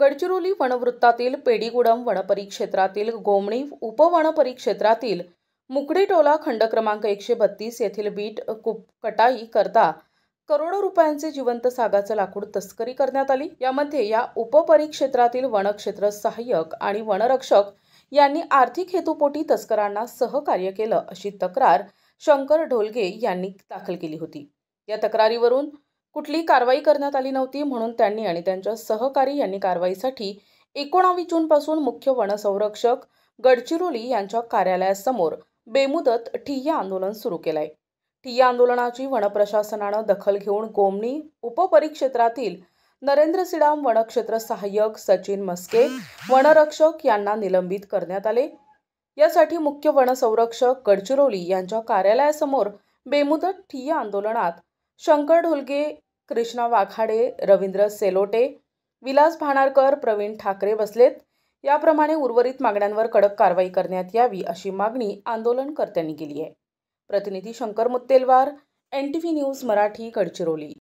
गडचिरोली वनवृत्तातील पेडीगुडम वनपरिक्षेत्रातील गोमणी उपवनपरिक्षेत्रातील मुकडेटोला खंड क्रमांक 132 येथील बीट कटाई करता करोडो रुपयांचे जिवंत सागाचं लाकूड तस्करी करण्यात आली। यामध्ये या उपपरिक्षेत्रातील वनक्षेत्र सहाय्यक आणि वनरक्षक यांनी आर्थिक हेतुपोटी तस्करांना सहकार्य केलं अशी तक्रार शंकर ढोलगे यांनी दाखल केली होती। या तक्रारीवरून कुठलीही कारवाई करण्यात आली नव्हती, म्हणून त्यांनी आणि त्यांच्या सहकारी यांनी कारवाईसाठी 19 जूनपासून मुख्य वनसंरक्षक गडचिरोली यांच्या कार्यालयासमोर बेमुदत ठिय्या आंदोलन सुरू केलंय। ठिय्या आंदोलनाची वनप्रशासनानं दखल घेऊन गोमणी उपपरिक्षेत्रातील नरेंद्र सिडाम वनक्षेत्र सहाय्यक, सचिन मस्के वनरक्षक यांना निलंबित करण्यात आले। यासाठी मुख्य वनसंरक्षक गडचिरोली यांच्या कार्यालयासमोर बेमुदत ठिय्या आंदोलनात शंकर ढोलगे, कृष्णा वाघाडे, रवींद्र सेलोटे, विलास भानारकर, प्रवीण ठाकरे बसलेत। याप्रमाणे उर्वरित मागण्यांवर कडक कारवाई करण्यात यावी अशी मागणी आंदोलनकर्त्यांनी केली आहे। प्रतिनिधी शंकर मुत्तेलवार, NTV न्यूज मराठी, गडचिरोली।